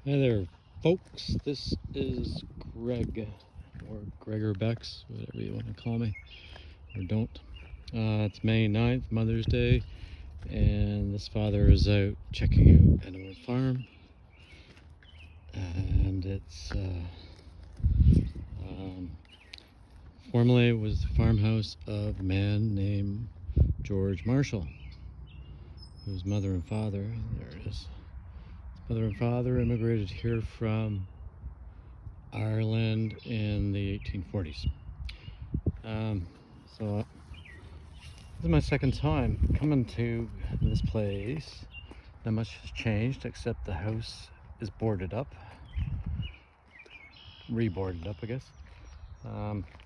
Hi there, folks. This is Greg, or Gregor Bex, whatever you want to call me, or don't. It's May 9th, Mother's Day, and this father is out checking out an old farm. And it's formerly it was the farmhouse of a man named George Marshall, whose mother and father, there it is, his mother and father immigrated here from Ireland in the 1840s. So this is my second time coming to this place. Not much has changed except the house is boarded up, reboarded up, I guess.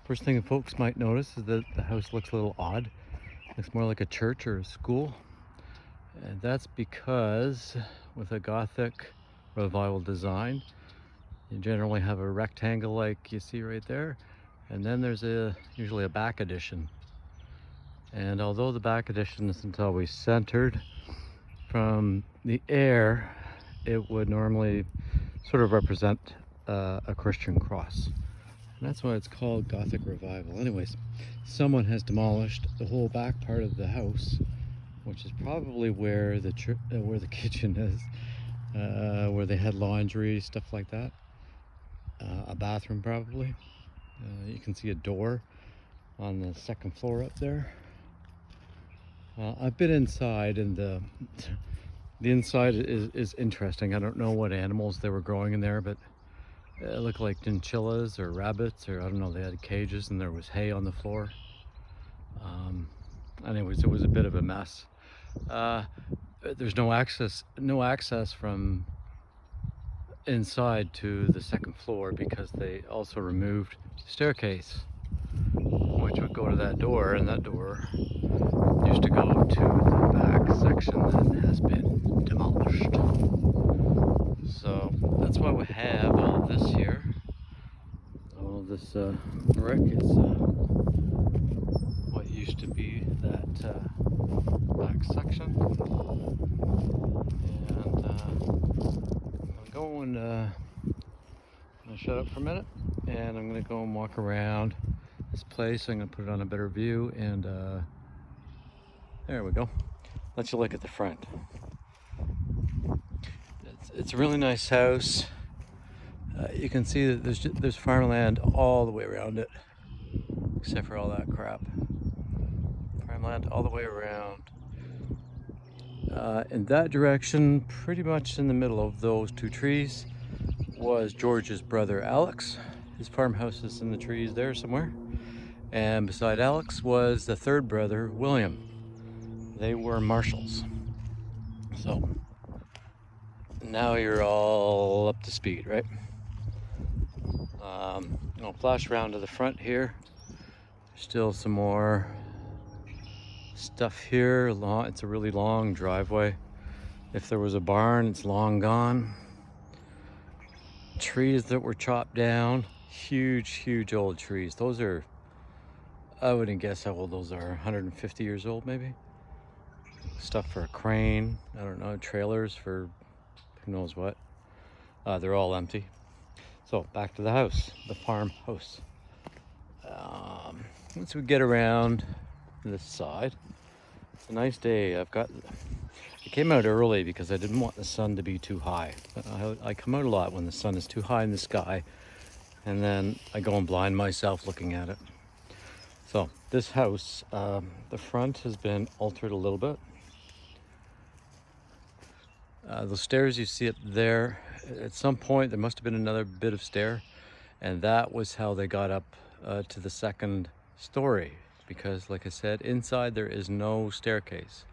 First thing folks might notice is that the house looks a little odd. Looks more like a church or a school, and that's because with a Gothic revival design, you generally have a rectangle like you see right there, and then there's usually a back addition. And although the back addition isn't always centered from the air, it would normally sort of represent a Christian cross. And that's why it's called Gothic Revival. Anyways, someone has demolished the whole back part of the house, which is probably where the kitchen is, where they had laundry, stuff like that. A bathroom probably. You can see a door on the second floor up there. I've been inside, and the inside is interesting. I don't know what animals they were growing in there, but it looked like chinchillas or rabbits, or I don't know. They had cages, and there was hay on the floor. Anyways, it was a bit of a mess. There's no access from inside to the second floor because they also removed the staircase, which would go to that door, and that door used to go to the back section that has been demolished. So that's why we have all this here. All this brick is what used to be that back section. And I'm going to shut up for a minute, and I'm going to go and walk around this place. I'm going to put it on a better view, and there we go. Let you look at the front. It's a really nice house. You can see that there's farmland all the way around it, except for all that crap. Farmland all the way around. In that direction, pretty much in the middle of those two trees, was George's brother Alex. His farmhouse is in the trees there somewhere. And beside Alex was the third brother, William. They were Marshalls. So now you're all up to speed, right? I'll flash around to the front here. Still some more stuff here. It's a really long driveway. If there was a barn, it's long gone. Trees that were chopped down. Huge old trees. Those are, I wouldn't guess how old those are. 150 years old maybe. Stuff for a crane. I don't know. Trailers for who knows what. They're all empty. So back to the house, the farmhouse. Once we get around this side, it's a nice day. I came out early because I didn't want the sun to be too high. I come out a lot when the sun is too high in the sky, and then I go and blind myself looking at it. So this house, the front has been altered a little bit. The stairs you see up there, at some point there must have been another bit of stair, and that was how they got up to the second story, because like I said, inside there is no staircase.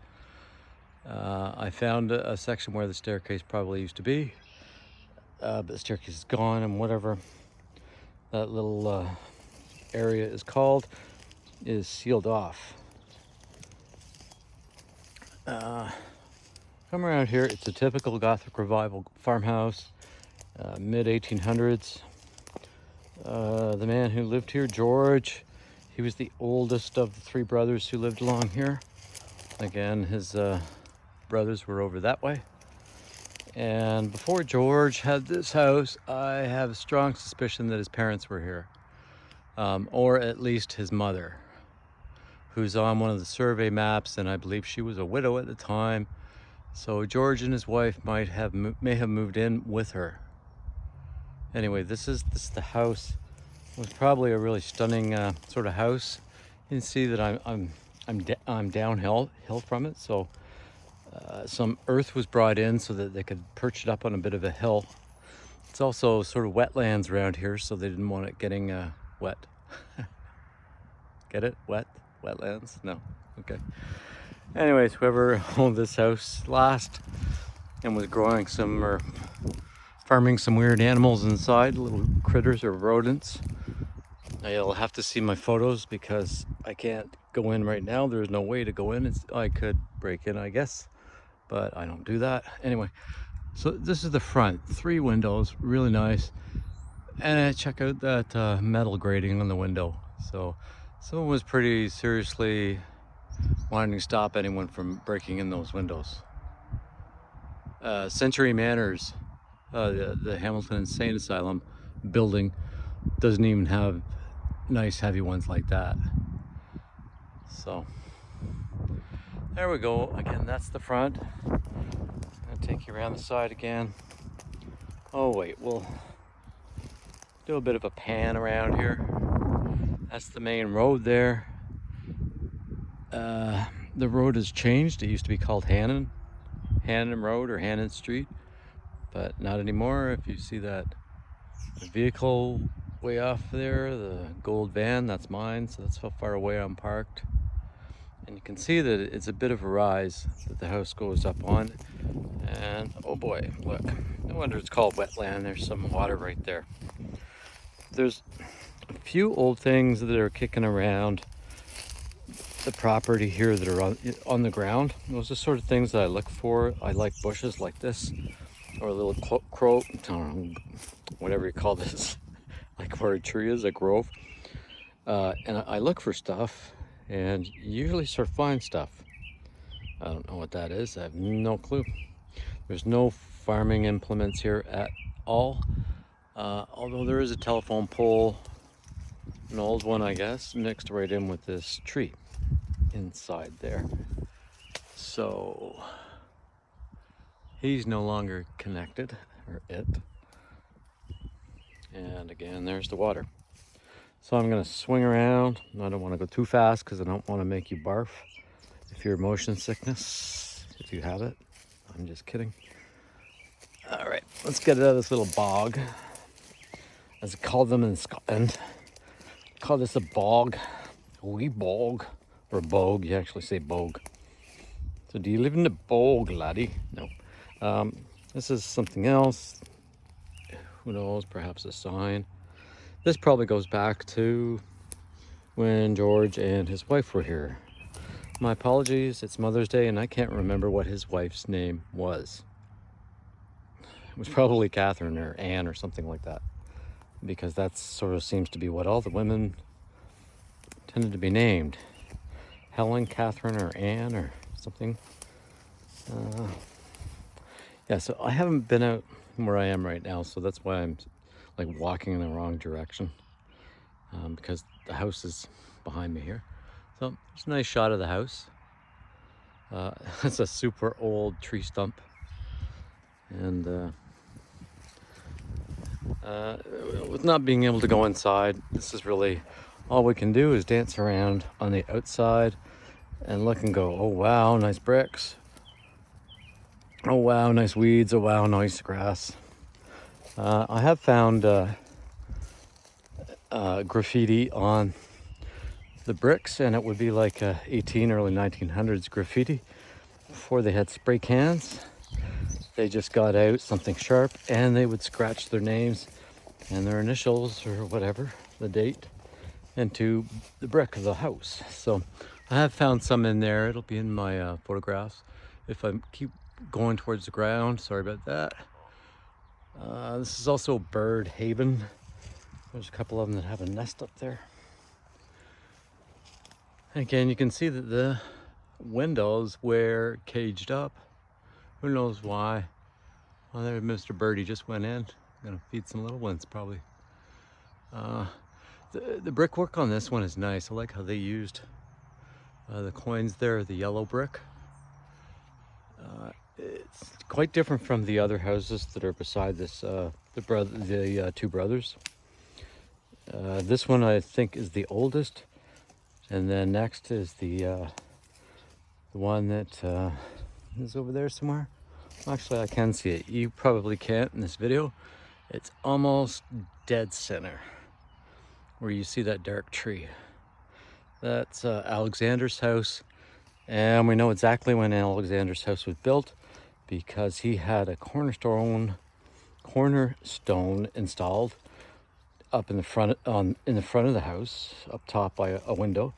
I found a section where the staircase probably used to be, but the staircase is gone, and whatever that little area is called is sealed off. Come around here, it's a typical Gothic Revival farmhouse, mid 1800s. The man who lived here, George, he was the oldest of the three brothers who lived along here. Again, his brothers were over that way. And before George had this house, I have a strong suspicion that his parents were here, or at least his mother, who's on one of the survey maps, and I believe she was a widow at the time. So George and his wife may have moved in with her. Anyway, this is the house. It was probably a really stunning sort of house. You can see that I'm downhill from it, so some earth was brought in so that they could perch it up on a bit of a hill. It's also sort of wetlands around here, so they didn't want it getting wet. Get it? Wetlands? No. Okay. Anyways, whoever owned this house last and was growing some or farming some weird animals inside, little critters or rodents. Now you'll have to see my photos because I can't go in right now. There's no way to go in. I could break in, I guess, but I don't do that. Anyway, so this is the front. 3 windows, really nice. And check out that metal grating on the window. So someone was pretty seriously wanting to stop anyone from breaking in those windows. Century Manors, the Hamilton Insane Asylum building, doesn't even have nice heavy ones like that. So there we go. Again, that's the front. I'll take you around the side again. Oh wait, we'll do a bit of a pan around here. That's the main road there. The road has changed. It used to be called Hannon Road or Hannon Street, but not anymore. If you see that vehicle way off there, the gold van, that's mine, so that's how far away I'm parked. And you can see that it's a bit of a rise that the house goes up on. And oh boy, look, no wonder it's called wetland. There's some water right there. There's a few old things that are kicking around the property here that are on the ground. Those are the sort of things that I look for. I like bushes like this, or a little crow, I don't know, whatever you call this, like where a tree is, a grove. And I look for stuff and usually sort of find stuff. I don't know what that is. I have no clue. There's no farming implements here at all. Although there is a telephone pole, an old one, I guess, mixed right in with this tree inside there. So he's no longer connected, or it. And again, there's the water. So I'm gonna swing around. I don't want to go too fast because I don't want to make you barf. If you're motion sickness, if you have it, I'm just kidding. All right, let's get out of this little bog, as I call them in Scotland. Call this a bog, a wee bog, or a bogue. You actually say bogue. So do you live in the bog, laddie? No. This is something else. Who knows, perhaps a sign. This probably goes back to when George and his wife were here. My apologies, it's Mother's Day and I can't remember what his wife's name was. It was probably Catherine or Anne or something like that, because that sort of seems to be what all the women tended to be named. Helen, Catherine, or Anne or something. Yeah, so I haven't been out where I am right now, so that's why I'm like walking in the wrong direction, because the house is behind me here. So it's a nice shot of the house. It's a super old tree stump, and with not being able to go inside, this is really all we can do is dance around on the outside and look and go, oh wow, nice bricks. Oh wow, nice weeds. Oh wow, nice grass. I have found graffiti on the bricks, and it would be like 18 early 1900s graffiti before they had spray cans. They just got out something sharp and they would scratch their names and their initials or whatever, the date, into the brick of the house. So I have found some in there. It'll be in my photographs if I keep going towards the ground. Sorry about that. This is also bird haven. There's a couple of them that have a nest up there. Again, you can see that the windows were caged up. Who knows why? Oh, there Mr. Birdie just went in. Gonna feed some little ones probably. The brickwork on this one is nice. I like how they used the coins there, the yellow brick. It's quite different from the other houses that are beside this, the two brothers. This one I think is the oldest, and then next is the one that is over there somewhere. Actually, I can see it. You probably can't in this video. It's almost dead center where you see that dark tree. That's Alexander's house, and we know exactly when Alexander's house was built because he had a cornerstone installed up in the front in the front of the house, up top by a window,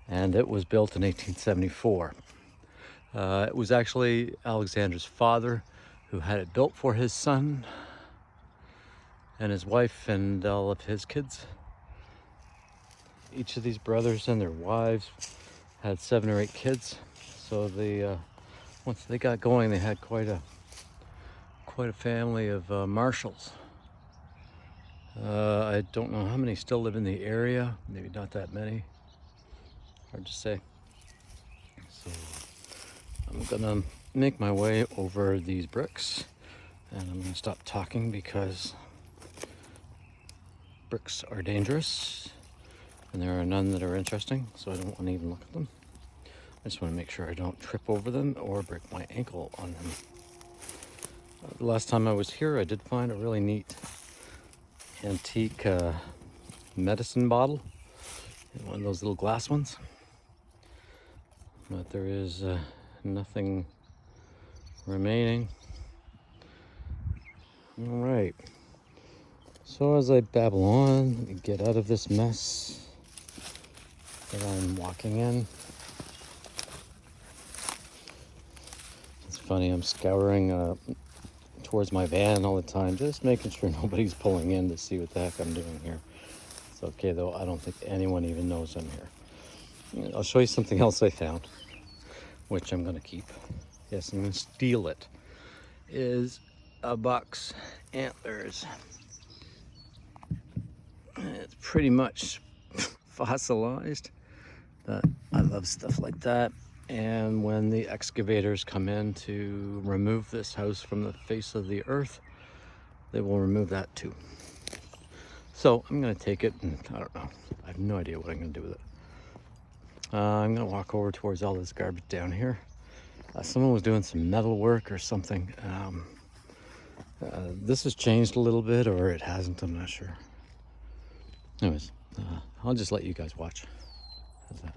and it was built in 1874. It was actually Alexander's father who had it built for his son and his wife and all of his kids. Each of these brothers and their wives had 7 or 8 kids, so they once they got going, they had quite a family of marshals. I don't know how many still live in the area. Maybe not that many. Hard to say. So I'm gonna make my way over these bricks, and I'm gonna stop talking because bricks are dangerous and there are none that are interesting, so I don't want to even look at them. I just want to make sure I don't trip over them or break my ankle on them. The last time I was here, I did find a really neat antique medicine bottle, one of those little glass ones, but there is nothing remaining. All right, so as I babble on, let me get out of this mess that I'm walking in. It's funny, I'm scouring towards my van all the time, just making sure nobody's pulling in to see what the heck I'm doing here. It's okay though, I don't think anyone even knows I'm here. I'll show you something else I found, which I'm gonna keep. Yes, I'm gonna steal it. Is a buck's antlers. It's pretty much fossilized, but I love stuff like that. And when the excavators come in to remove this house from the face of the earth, they will remove that too. So I'm gonna take it, and I don't know, I have no idea what I'm gonna do with it. I'm gonna walk over towards all this garbage down here. Someone was doing some metal work or something. This has changed a little bit, or it hasn't, I'm not sure. Anyways, I'll just let you guys watch. How's that?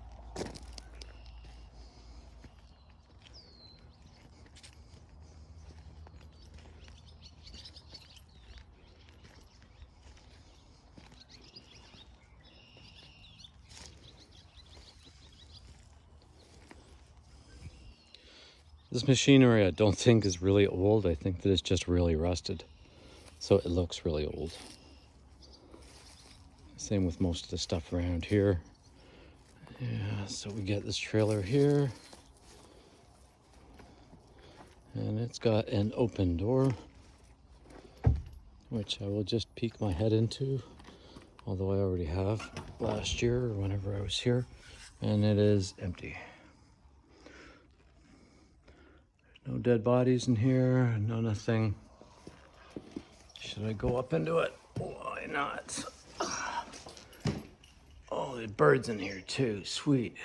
This machinery I don't think is really old. I think that it's just really rusted. So it looks really old. Same with most of the stuff around here. Yeah, so we get this trailer here. And it's got an open door, which I will just peek my head into, although I already have last year or whenever I was here, and it is empty. No dead bodies in here, no nothing. Should I go up into it? Why not? Oh, the birds in here too, sweet.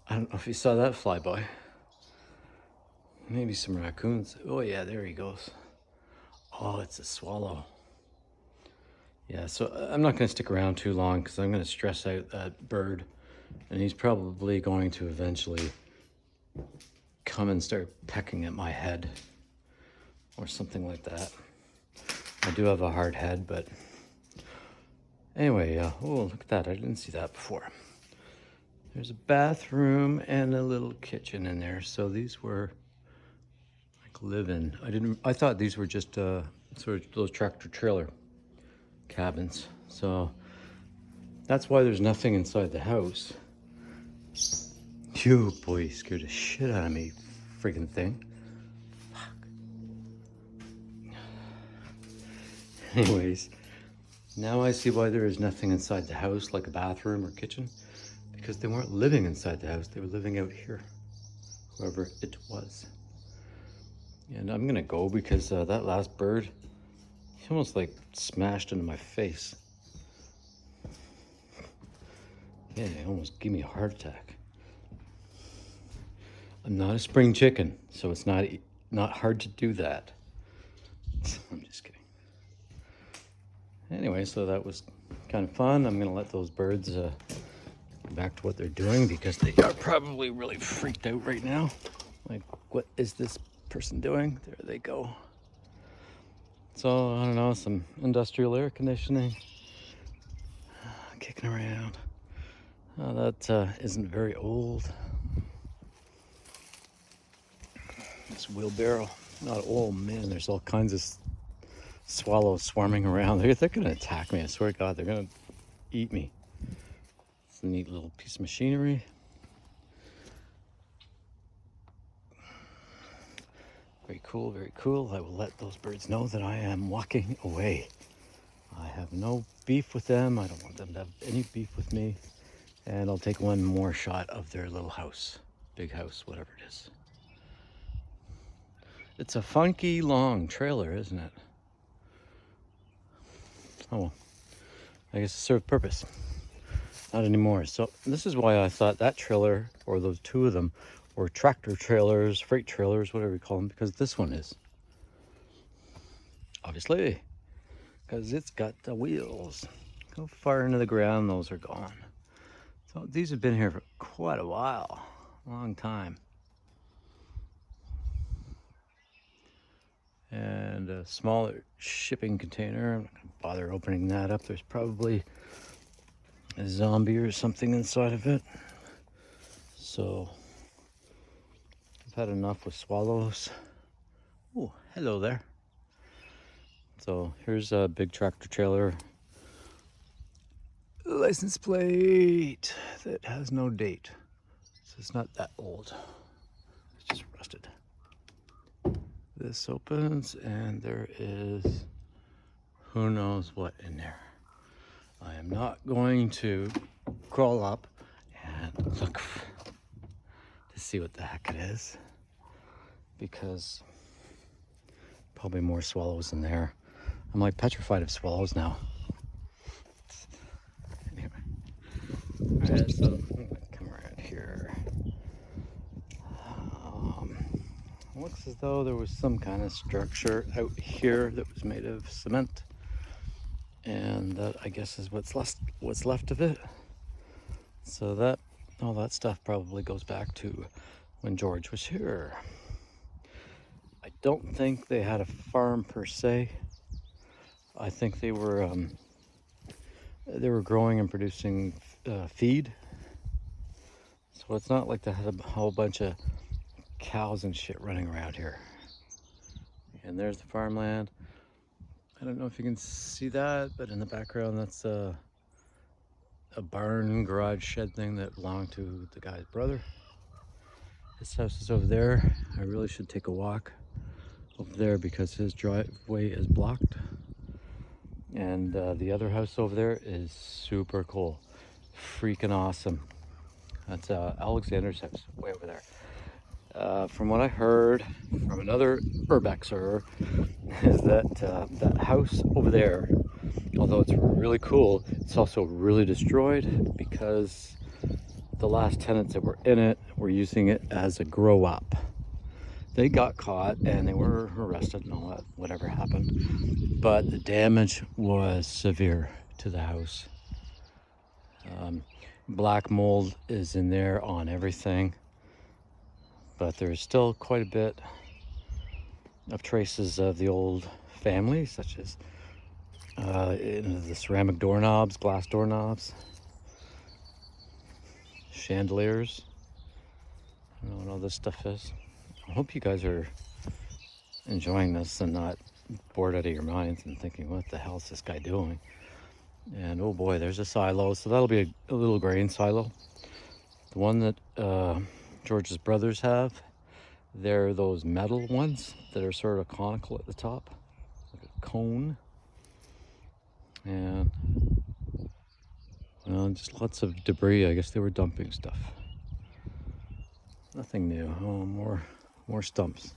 I don't know if you saw that fly by. Maybe some raccoons. Oh yeah, there he goes. Oh, it's a swallow. Yeah, so I'm not gonna stick around too long because I'm gonna stress out that bird, and he's probably going to eventually come and start pecking at my head or something like that. I do have a hard head, but anyway, oh, look at that. I didn't see that before. There's a bathroom and a little kitchen in there. So these were like live-in. I thought these were just sort of those tractor trailer cabins. So that's why there's nothing inside the house. Phew, boy, scared the shit out of me, freaking thing. Fuck. Anyways, now I see why there is nothing inside the house like a bathroom or kitchen, because they weren't living inside the house, they were living out here, whoever it was. And I'm gonna go because that last bird, he almost like smashed into my face. Yeah, it almost gave me a heart attack. I'm not a spring chicken, so it's not hard to do that. I'm just kidding. Anyway, so that was kind of fun. I'm gonna let those birds go back to what they're doing because they are probably really freaked out right now. Like, what is this person doing? There they go. So, I don't know, some industrial air conditioning kicking around. That isn't very old. This wheelbarrow, not old, man. There's all kinds of swallows swarming around. They're gonna attack me. I swear to God, they're gonna eat me. It's a neat little piece of machinery. Very cool, very cool. I will let those birds know that I am walking away. I have no beef with them. I don't want them to have any beef with me. And I'll take one more shot of their little house. Big house, whatever it is. It's a funky long trailer, isn't it? Oh well, I guess it served purpose. Not anymore. So this is why I thought that trailer, or those two of them, were tractor trailers, freight trailers, whatever you call them, because this one is. Obviously, because it's got the wheels. Go far into the ground, those are gone. So these have been here for quite a while, a long time. And a smaller shipping container. I'm not gonna bother opening that up. There's probably a zombie or something inside of it. So I've had enough with swallows. Oh, hello there. So here's a big tractor trailer. License plate that has no date. So it's not that old. It's just rusted. This opens and there is who knows what in there. I am not going to crawl up and look to see what the heck it is, because probably more swallows in there. I'm like petrified of swallows now. Anyway, alright, so I'm gonna come around here. Looks as though there was some kind of structure out here that was made of cement, and that I guess is what's left of it. So that all that stuff probably goes back to when George was here. I don't think they had a farm per se. I think they were growing and producing feed. So it's not like they had a whole bunch of cows and shit running around here. And there's the farmland. I don't know if you can see that, but in the background that's a barn garage shed thing that belonged to the guy's brother. His house is over there. I really should take a walk over there because his driveway is blocked. And the other house over there is super cool. Freaking awesome. That's Alexander's house, way over there. From what I heard from another urbexer, is that that house over there, although it's really cool, it's also really destroyed because the last tenants that were in it were using it as a grow up. They got caught and they were arrested and all that, whatever happened. But the damage was severe to the house. Black mold is in there on everything. But there's still quite a bit of traces of the old family, such as the ceramic doorknobs, glass doorknobs, chandeliers. I don't know what all this stuff is. I hope you guys are enjoying this and not bored out of your minds and thinking, what the hell is this guy doing? And oh boy, there's a silo. So that'll be a little grain silo. The one that George's brothers have, they're those metal ones that are sort of conical at the top, like a cone. And well, just lots of debris. I guess they were dumping stuff. Nothing new. Oh, more stumps.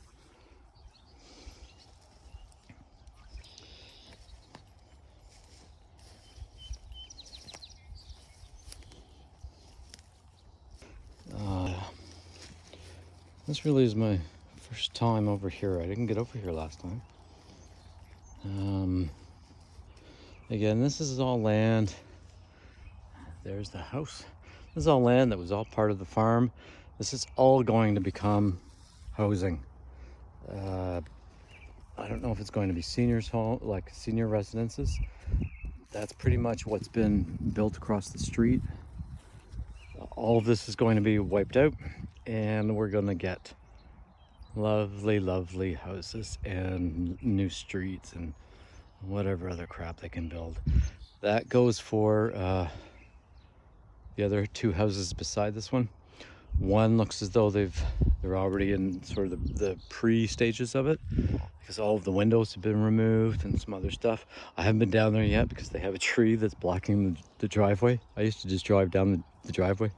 This really is my first time over here. I didn't get over here last time. Again, this is all land. There's the house. This is all land that was all part of the farm. This is all going to become housing. I don't know if it's going to be seniors' home, like senior residences. That's pretty much what's been built across the street. All of this is going to be wiped out, and we're going to get lovely, lovely houses and new streets and whatever other crap they can build. That goes for the other two houses beside this one. One looks as though they're already in sort of the pre-stages of it, because all of the windows have been removed and some other stuff. I haven't been down there yet because they have a tree that's blocking the driveway. I used to just drive down the driveway,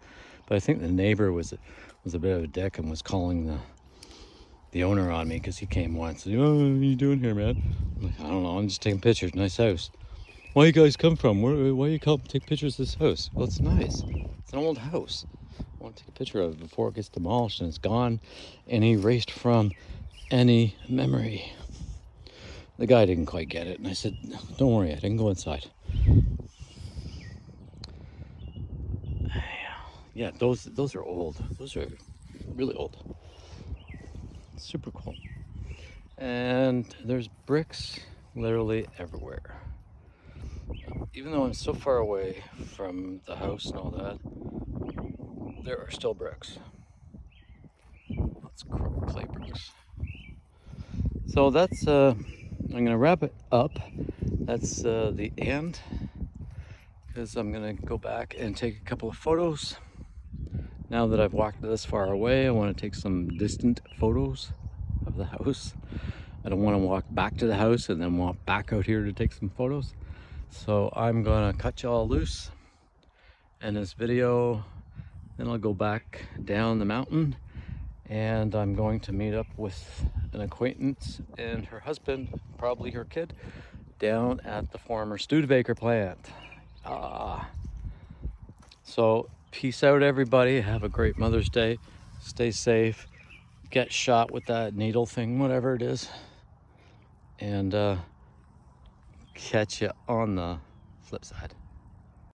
but I think the neighbor was a bit of a dick and was calling the owner on me because he came once. Oh, what are you doing here, man? I'm like, I don't know, I'm just taking pictures. Nice house. Where you guys come from? Why you come take pictures of this house? Well, it's nice. It's an old house. I want to take a picture of it before it gets demolished and it's gone and erased from any memory. The guy didn't quite get it, and I said, don't worry, I didn't go inside. Yeah, those are old. Those are really old. Super cool. And there's bricks literally everywhere. Even though I'm so far away from the house and all that, there are still bricks. Lots of clay bricks. So that's, I'm gonna wrap it up. That's the end, because I'm gonna go back and take a couple of photos. Now that I've walked this far away, I want to take some distant photos of the house. I don't want to walk back to the house and then walk back out here to take some photos. So I'm gonna cut you all loose in this video. Then I'll go back down the mountain, and I'm going to meet up with an acquaintance and her husband, probably her kid, down at the former Studebaker plant. So peace out, everybody. Have a great Mother's Day. Stay safe. Get shot with that needle thing, whatever it is. And catch you on the flip side.